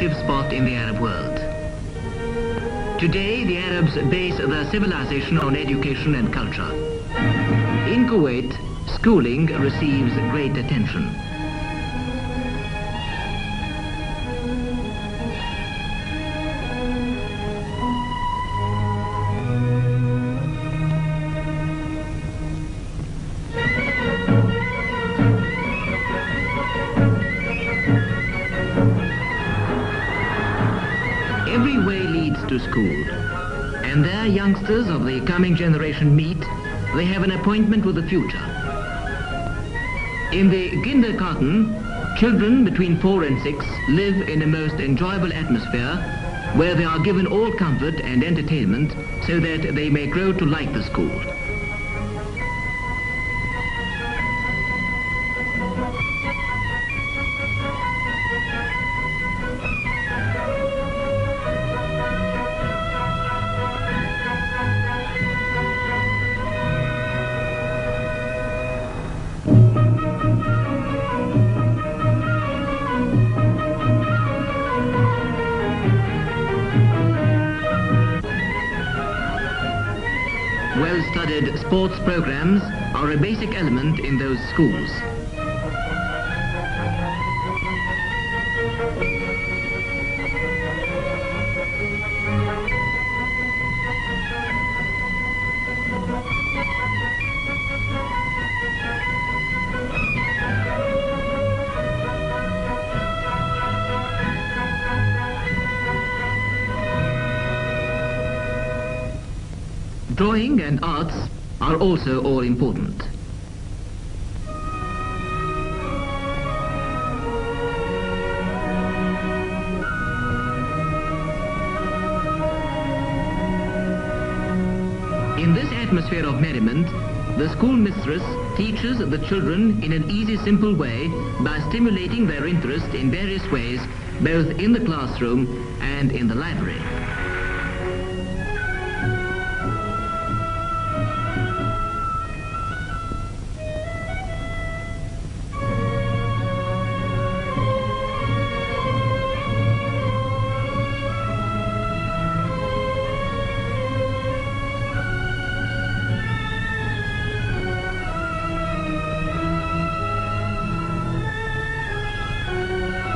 attractive spot in the Arab world. Today, the Arabs base their civilization on education and culture. In Kuwait, schooling receives great attention. Every way leads to school, and there youngsters of the coming generation meet. They have an appointment with the future. In the kindergarten, children between 4 and 6 live in a most enjoyable atmosphere where they are given all comfort and entertainment so that they may grow to like the school. Well-studied sports programs are a basic element in those schools. Drawing and arts are also all important. In this atmosphere of merriment, the school mistress teaches the children in an easy, simple way by stimulating their interest in various ways, both in the classroom and in the library.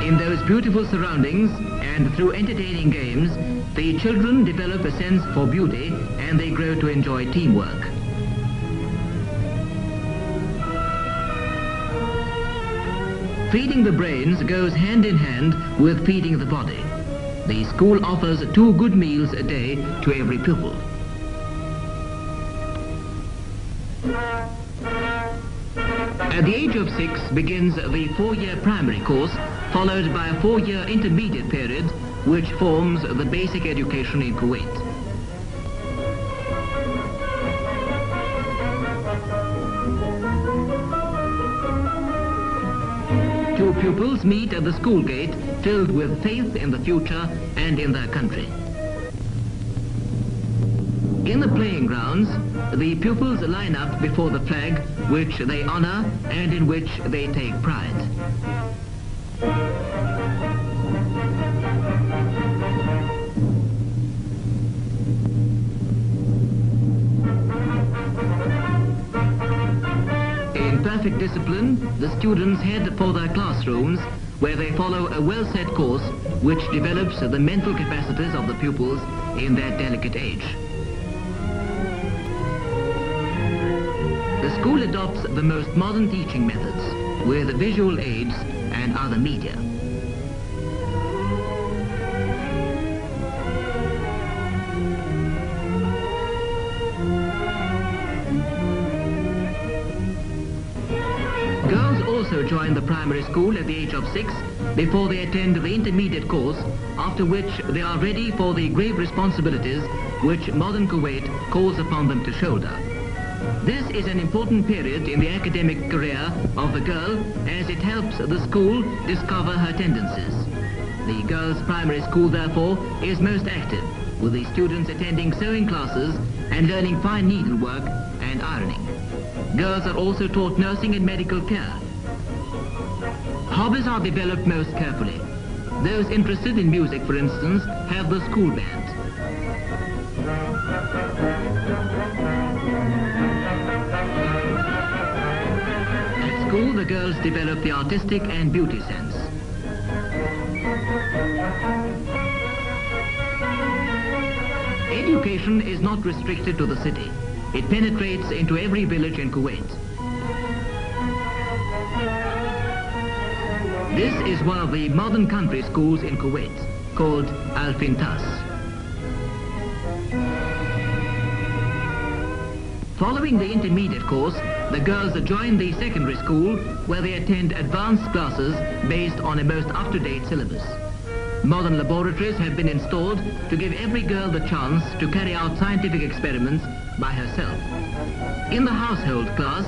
In those beautiful surroundings and through entertaining games, the children develop a sense for beauty and they grow to enjoy teamwork. Feeding the brains goes hand in hand with feeding the body. The school offers 2 good meals a day to every pupil. At the age of 6 begins the 4-year primary course, followed by a 4-year intermediate period, which forms the basic education in Kuwait. Two pupils meet at the school gate, filled with faith in the future and in their country. In the playing grounds, the pupils line up before the flag, which they honor and in which they take pride. In perfect discipline, the students head for their classrooms, where they follow a well-set course which develops the mental capacities of the pupils in that delicate age. The school adopts the most modern teaching methods with visual aids and other media. Girls also join the primary school at the age of 6 before they attend the intermediate course, after which they are ready for the grave responsibilities which modern Kuwait calls upon them to shoulder. This is an important period in the academic career of the girl, as it helps the school discover her tendencies. The girls' primary school, therefore, is most active, with the students attending sewing classes and learning fine needlework and ironing. Girls are also taught nursing and medical care. Hobbies are developed most carefully. Those interested in music, for instance, have the school band. At school, the girls develop the artistic and beauty sense. Education is not restricted to the city. It penetrates into every village in Kuwait. This is one of the modern country schools in Kuwait, called Al-Fintas. Following the intermediate course, the girls join the secondary school where they attend advanced classes based on a most up-to-date syllabus. Modern laboratories have been installed to give every girl the chance to carry out scientific experiments by herself. In the household class,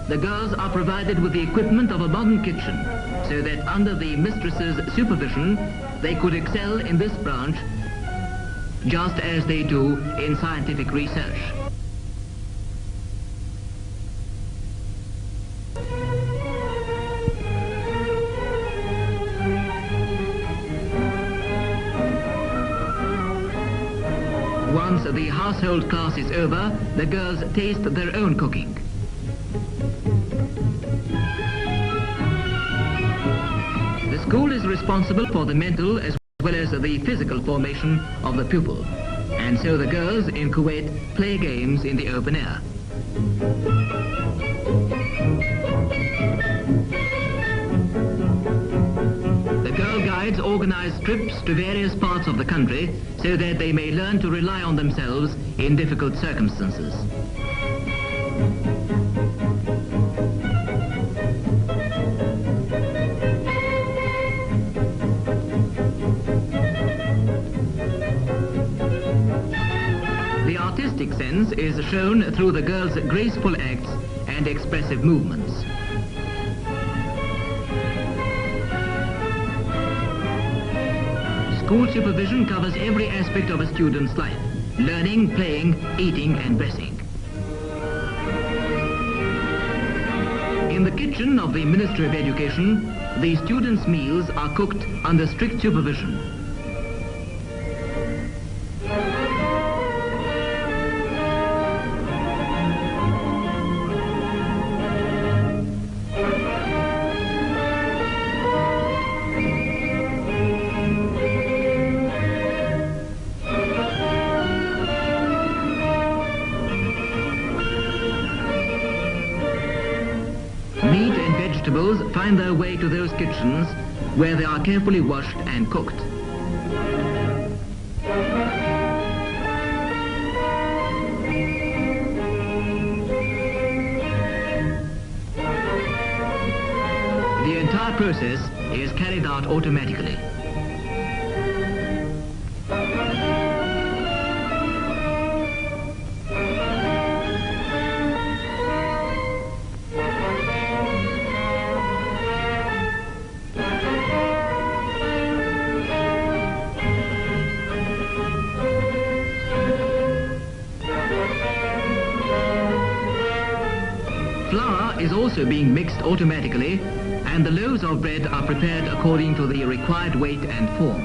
the girls are provided with the equipment of a modern kitchen so that under the mistress's supervision, they could excel in this branch just as they do in scientific research. Once the household class is over, the girls taste their own cooking. The school is responsible for the mental as well as the physical formation of the pupil, and so the girls in Kuwait play games in the open air. The Girl Guides organize trips to various parts of the country so that they may learn to rely on themselves in difficult circumstances. The artistic sense is shown through the girls' graceful acts and expressive movements. School supervision covers every aspect of a student's life: learning, playing, eating and dressing. In the kitchen of the Ministry of Education, the students' meals are cooked under strict supervision. Meat and vegetables find their way to those kitchens where they are carefully washed and cooked. The entire process is carried out automatically. Flour is also being mixed automatically, and the loaves of bread are prepared according to the required weight and form.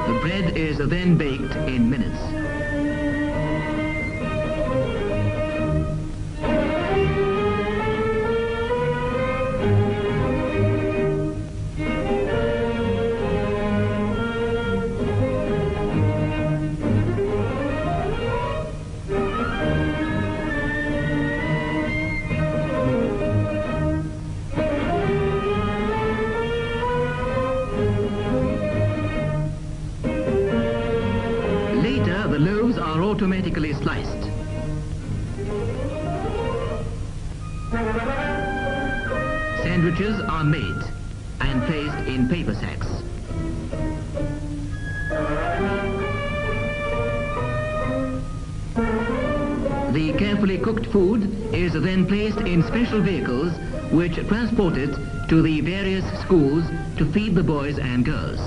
The bread is then baked in minutes. The loaves are automatically sliced. Sandwiches are made and placed in paper sacks. The carefully cooked food is then placed in special vehicles which transport it to the various schools to feed the boys and girls.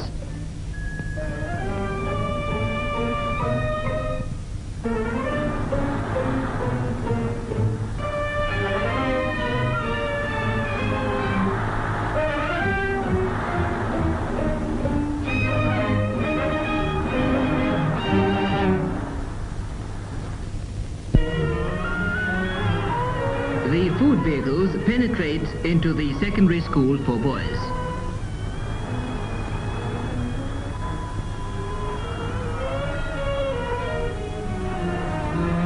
The food vehicles penetrate into the secondary school for boys.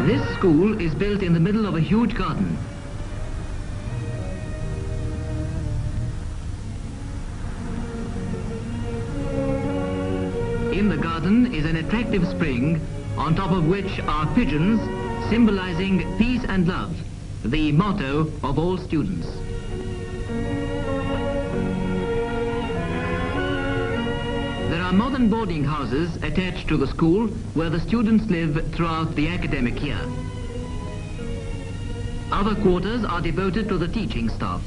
This school is built in the middle of a huge garden. In the garden is an attractive spring, on top of which are pigeons symbolizing peace and love, the motto of all students. There are modern boarding houses attached to the school where the students live throughout the academic year. Other quarters are devoted to the teaching staff.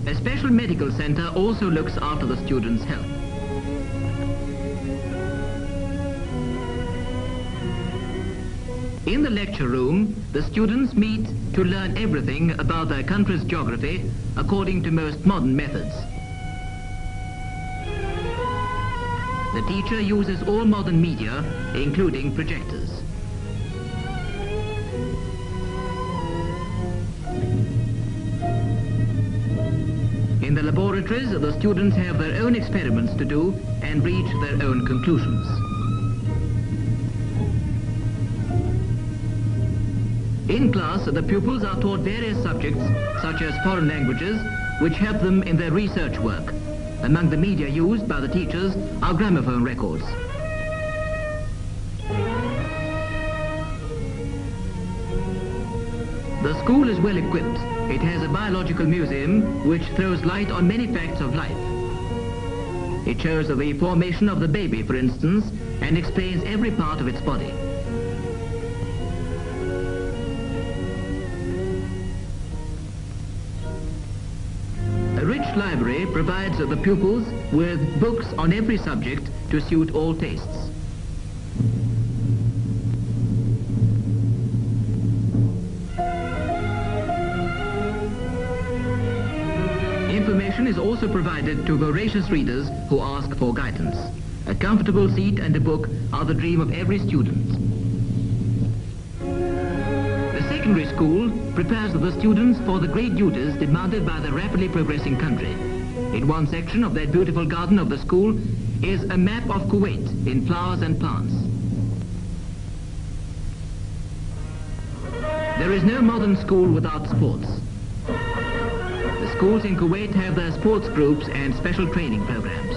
A special medical center also looks after the students' health. In the lecture room, the students meet to learn everything about their country's geography according to most modern methods. The teacher uses all modern media, including projectors. In the laboratories, the students have their own experiments to do and reach their own conclusions. In class, the pupils are taught various subjects, such as foreign languages, which help them in their research work. Among the media used by the teachers are gramophone records. The school is well equipped. It has a biological museum which throws light on many facts of life. It shows the formation of the baby, for instance, and explains every part of its body. A rich library provides the pupils with books on every subject to suit all tastes. Information is also provided to voracious readers who ask for guidance. A comfortable seat and a book are the dream of every student. The secondary school prepares the students for the great duties demanded by the rapidly progressing country. In one section of that beautiful garden of the school is a map of Kuwait in flowers and plants. There is no modern school without sports. The schools in Kuwait have their sports groups and special training programs.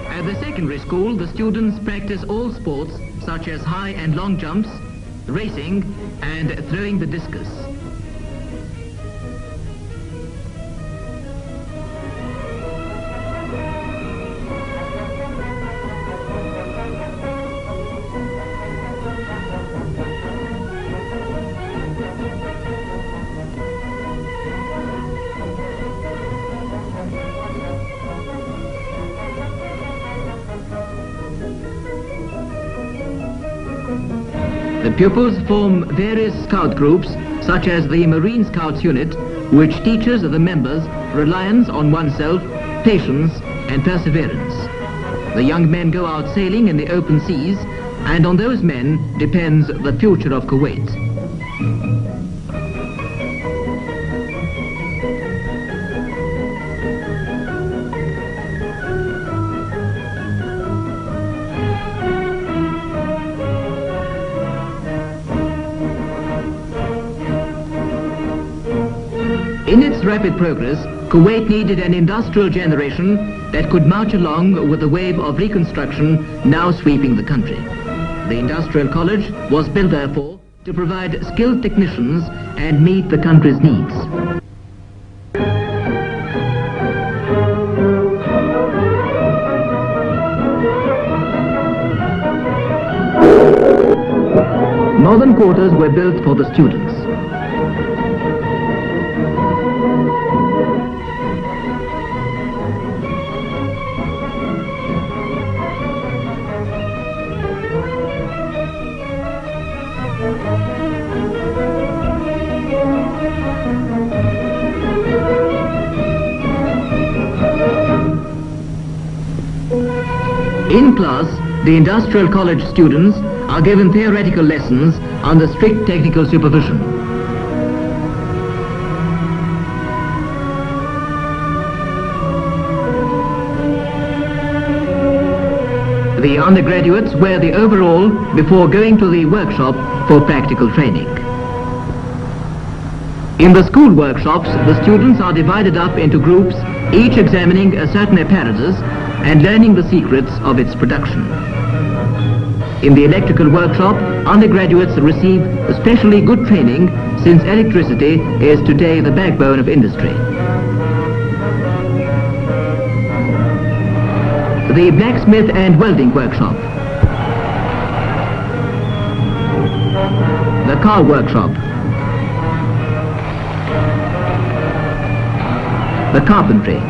At the secondary school, the students practice all sports such as high and long jumps, racing, and throwing the discus. The pupils form various scout groups, such as the Marine Scouts unit, which teaches the members reliance on oneself, patience, and perseverance. The young men go out sailing in the open seas, and on those men depends the future of Kuwait. In its rapid progress, Kuwait needed an industrial generation that could march along with the wave of reconstruction now sweeping the country. The Industrial College was built therefore to provide skilled technicians and meet the country's needs. Modern quarters were built for the students. In class, the Industrial College students are given theoretical lessons under strict technical supervision. The undergraduates wear the overall before going to the workshop for practical training. In the school workshops, the students are divided up into groups, each examining a certain apparatus and learning the secrets of its production. In the electrical workshop, undergraduates receive especially good training since electricity is today the backbone of industry. The blacksmith and welding workshop. The car workshop. The carpentry.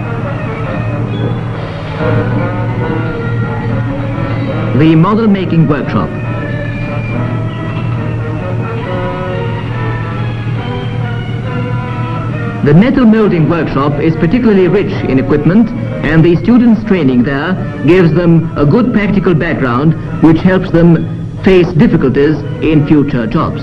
The model making workshop. The metal molding workshop is particularly rich in equipment, and the students' training there gives them a good practical background which helps them face difficulties in future jobs.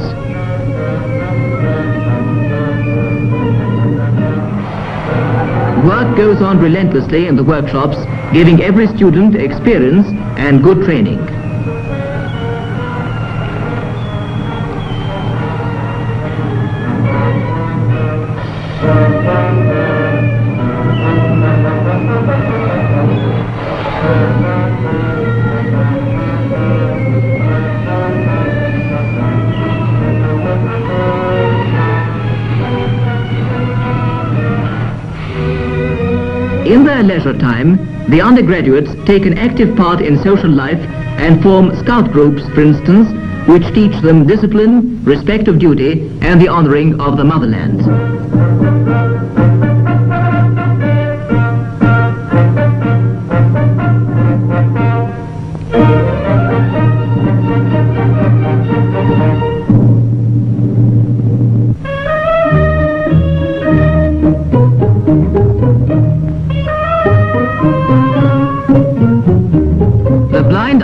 Work goes on relentlessly in the workshops, giving every student experience and good training. In their leisure time, the undergraduates take an active part in social life and form scout groups, for instance, which teach them discipline, respect of duty, and the honoring of the motherland.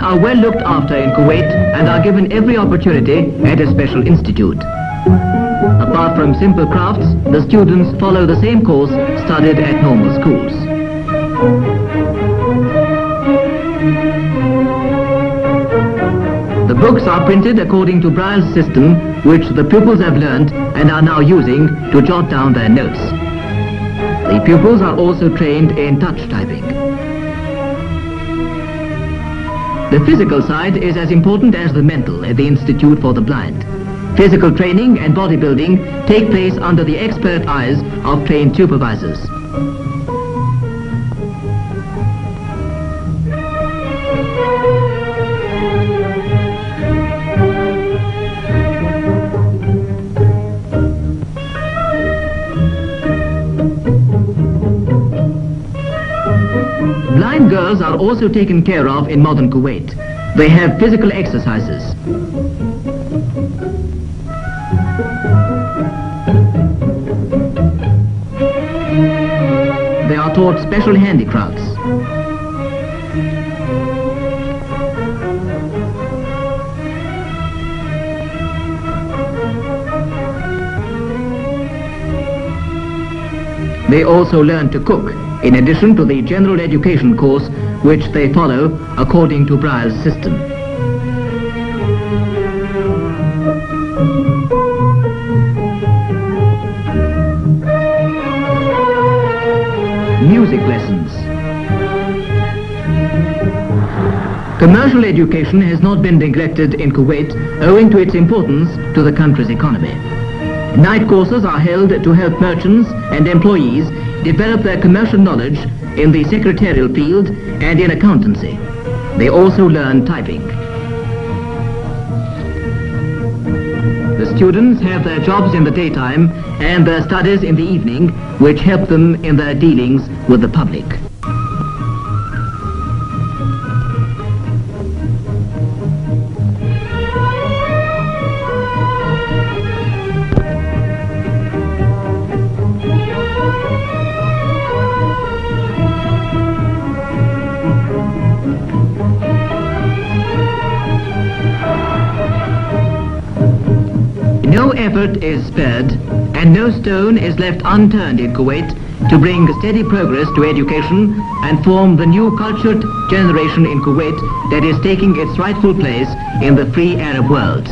Are well looked after in Kuwait and are given every opportunity at a special institute. Apart from simple crafts, the students follow the same course studied at normal schools. The books are printed according to Braille's system, which the pupils have learnt and are now using to jot down their notes. The pupils are also trained in touch typing. The physical side is as important as the mental at the Institute for the Blind. Physical training and bodybuilding take place under the expert eyes of trained supervisors. Blind girls are also taken care of in modern Kuwait. They have physical exercises. They are taught special handicrafts. They also learn to cook, in addition to the general education course which they follow according to Braille's system. music lessons. Commercial education has not been neglected in Kuwait owing to its importance to the country's economy. Night courses are held to help merchants and employees develop their commercial knowledge in the secretarial field and in accountancy. They also learn typing. The students have their jobs in the daytime and their studies in the evening, which help them in their dealings with the public. No effort is spared and no stone is left unturned in Kuwait to bring steady progress to education and form the new cultured generation in Kuwait that is taking its rightful place in the free Arab world.